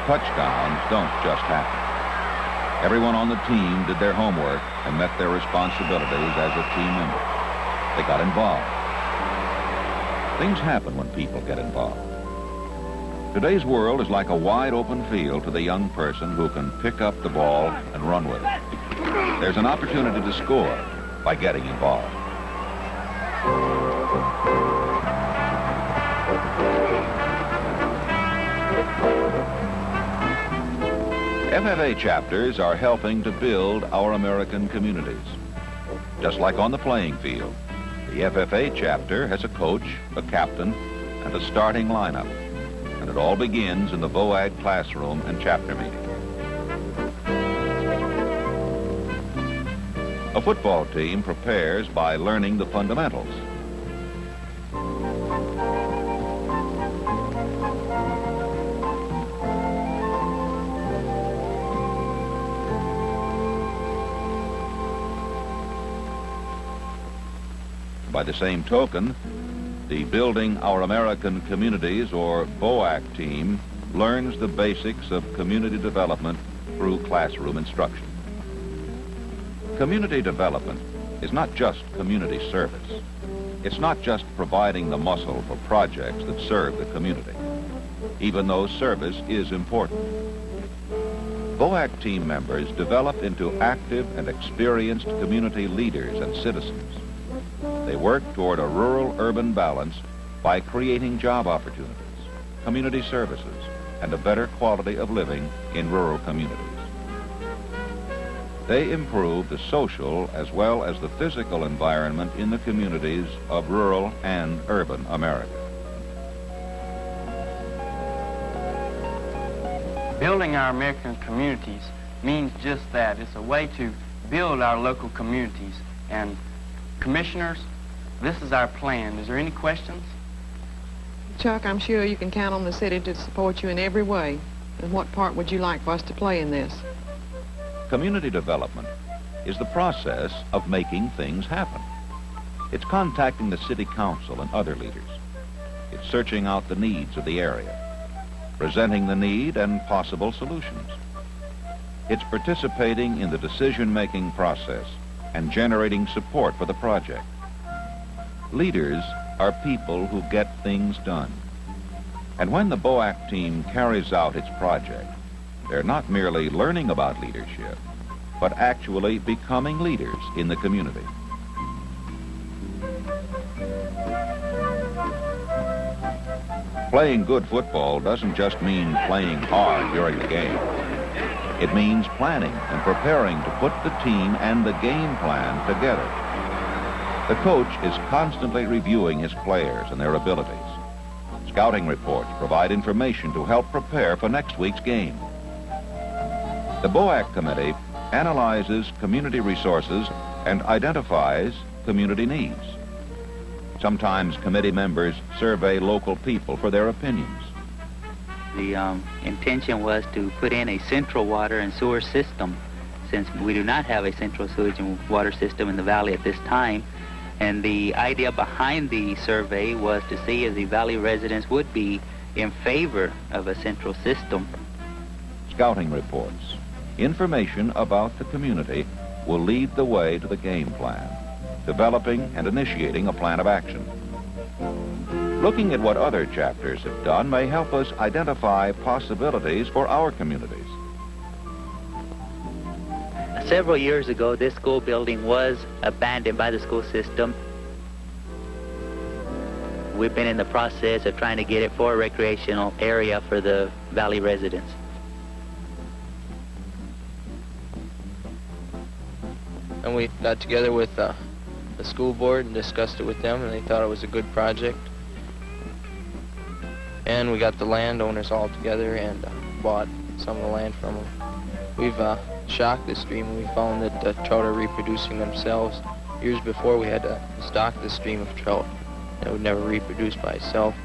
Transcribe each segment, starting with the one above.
Touchdowns don't just happen. Everyone on the team did their homework and met their responsibilities as a team member. They got involved. Things happen when people get involved. Today's world is like a wide open field to the young person who can pick up the ball and run with it. There's an opportunity to score by getting involved. FFA chapters are helping to build our American communities. Just like on the playing field, the FFA chapter has a coach, a captain, and a starting lineup. And it all begins in the VOAG classroom and chapter meeting. A football team prepares by learning the fundamentals. By the same token, the Building Our American Communities, or BOAC team, learns the basics of community development through classroom instruction. Community development is not just community service. It's not just providing the muscle for projects that serve the community, even though service is important. BOAC team members develop into active and experienced community leaders and citizens. They work toward a rural-urban balance by creating job opportunities, community services, and a better quality of living in rural communities. They improve the social as well as the physical environment in the communities of rural and urban America. Building our American communities means just that. It's a way to build our local communities. And commissioners, this is our plan. Is there any questions? Chuck, I'm sure you can count on the city to support you in every way. And what part would you like for us to play in this? Community development is the process of making things happen. It's contacting the city council and other leaders. It's searching out the needs of the area, presenting the need and possible solutions. It's participating in the decision-making process and generating support for the project. Leaders are people who get things done. And when the BOAC team carries out its project, they're not merely learning about leadership, but actually becoming leaders in the community. Playing good football doesn't just mean playing hard during the game. It means planning and preparing to put the team and the game plan together. The coach is constantly reviewing his players and their abilities. Scouting reports provide information to help prepare for next week's game. The BOAC committee analyzes community resources and identifies community needs. Sometimes committee members survey local people for their opinions. The intention was to put in a central water and sewer system, since we do not have a central sewage and water system in the valley at this time. And the idea behind the survey was to see if the valley residents would be in favor of a central system. Scouting reports, information about the community, will lead the way to the game plan, developing and initiating a plan of action. Looking at what other chapters have done may help us identify possibilities for our communities. Several years ago, this school building was abandoned by the school system. We've been in the process of trying to get it for a recreational area for the valley residents. And we got together with the school board and discussed it with them, and they thought it was a good project. And we got the landowners all together and bought some of the land from them. We've shocked the stream, and we found that the trout are reproducing themselves. Years before, we had to stock the stream of trout, and it would never reproduce by itself.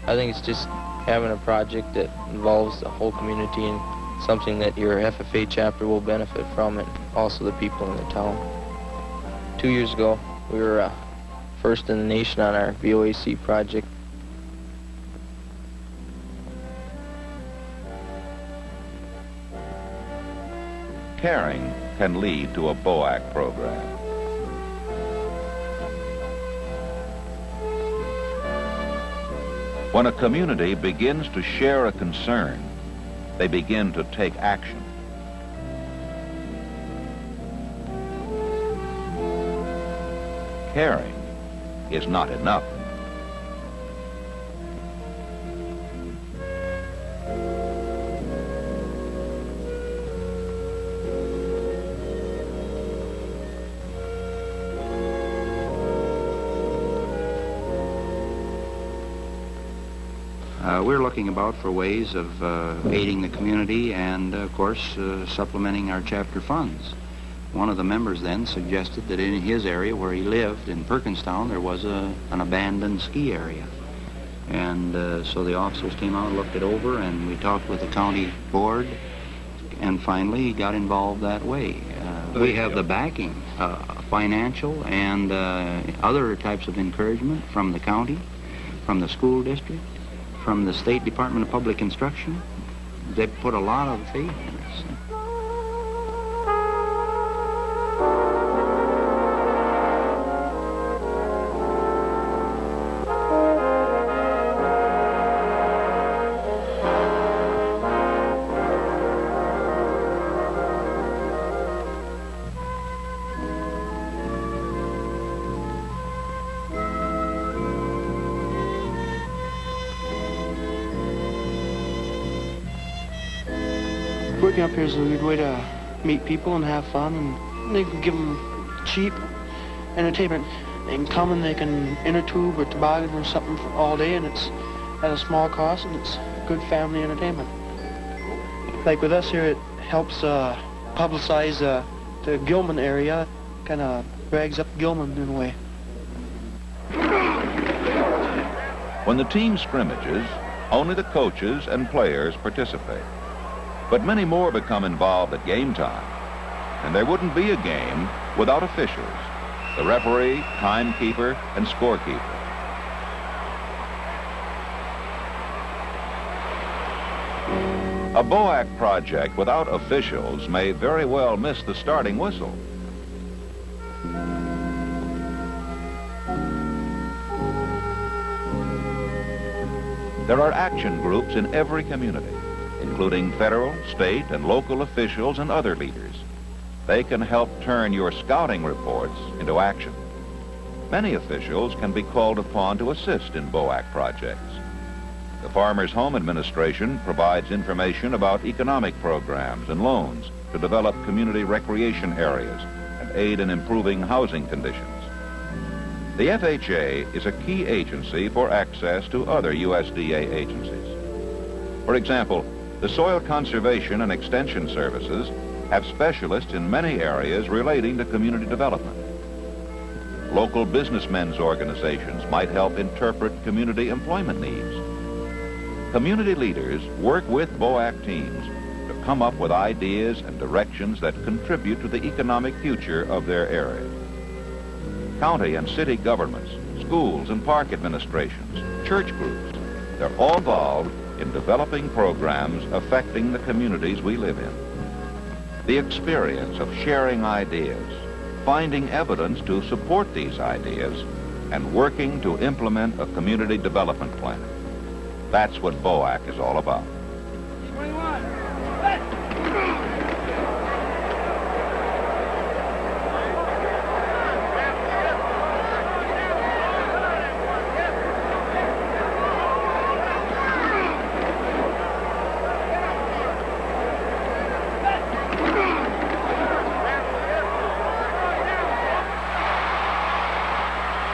I think it's just having a project that involves the whole community and something that your FFA chapter will benefit from, and also the people in the town. 2 years ago, we were first in the nation on our VOAC project. caring can lead to a BOAC program. When a community begins to share a concern, they begin to take action. Caring is not enough. We're looking about for ways of aiding the community and, of course, supplementing our chapter funds. One of the members then suggested that in his area where he lived, in Perkinstown, there was an abandoned ski area. And so the officers came out and looked it over, and we talked with the county board, and finally got involved that way. We have the backing, financial and other types of encouragement from the county, from the school district, from the State Department of Public Instruction. They put a lot of faith in us. Working up here is a good way to meet people and have fun, and they can give them cheap entertainment. They can come and they can inner tube or toboggan or something for all day, and it's at a small cost, and it's good family entertainment. Like with us here, it helps publicize the Gilman area, kind of brags up Gilman in a way. When the team scrimmages, only the coaches and players participate. But many more become involved at game time. And there wouldn't be a game without officials, the referee, timekeeper, and scorekeeper. A BOAC project without officials may very well miss the starting whistle. There are action groups in every community, including federal, state, and local officials and other leaders. They can help turn your scouting reports into action. Many officials can be called upon to assist in BOAC projects. The Farmers Home Administration provides information about economic programs and loans to develop community recreation areas and aid in improving housing conditions. The FHA is a key agency for access to other USDA agencies. For example, the Soil Conservation and Extension Services have specialists in many areas relating to community development. Local businessmen's organizations might help interpret community employment needs. Community leaders work with BOAC teams to come up with ideas and directions that contribute to the economic future of their area. County and city governments, schools and park administrations, church groups, they're all involved in developing programs affecting the communities we live in. The experience of sharing ideas, finding evidence to support these ideas, and working to implement a community development plan. That's what BOAC is all about.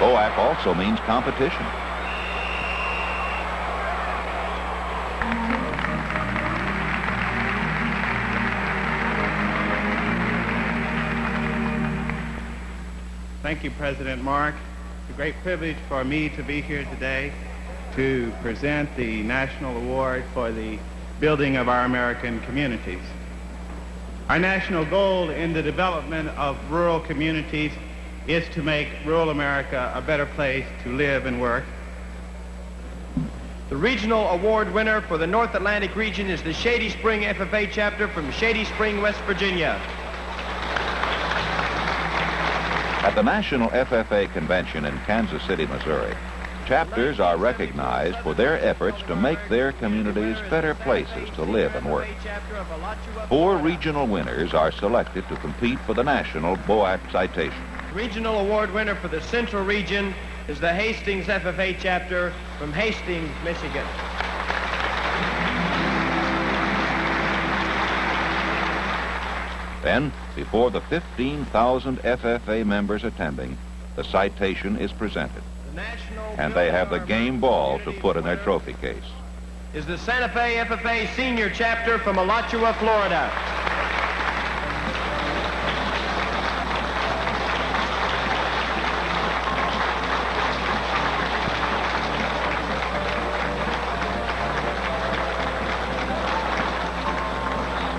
BOAC also means competition. Thank you, President Mark. It's a great privilege for me to be here today to present the National Award for the Building of Our American Communities. Our national goal in the development of rural communities is to make rural America a better place to live and work. The regional award winner for the North Atlantic region is the Shady Spring FFA chapter from Shady Spring, West Virginia. At the National FFA Convention in Kansas City, Missouri, chapters are recognized for their efforts to make their communities better places to live and work. 4 regional winners are selected to compete for the National BOAC citation. Regional award winner for the Central region is the Hastings FFA chapter from Hastings, Michigan. Then, before the 15,000 FFA members attending, the citation is presented. And they have the game ball to put in their trophy case. Is the Santa Fe FFA Senior Chapter from Alachua, Florida.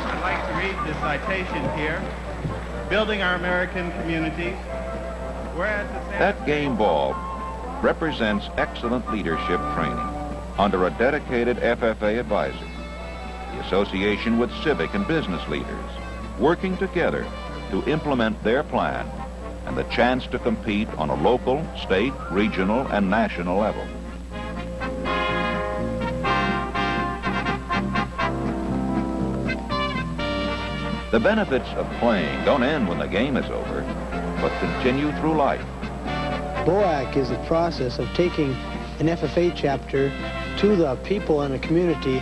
I'd like to read the citation here. Building our American communities. Whereas the Santa That game ball represents excellent leadership training under a dedicated FFA advisor, the association with civic and business leaders, working together to implement their plan, and the chance to compete on a local, state, regional, and national level. The benefits of playing don't end when the game is over, but continue through life. BOAC is the process of taking an FFA chapter to the people in a community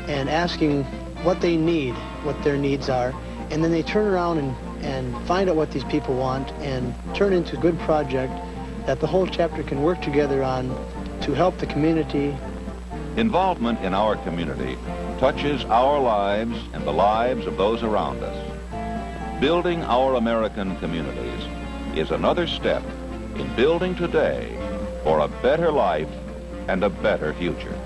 and asking what they need, what their needs are, and then they turn around and find out what these people want and turn into a good project that the whole chapter can work together on to help the community. Involvement in our community touches our lives and the lives of those around us. Building our American communities is another step in building today for a better life and a better future.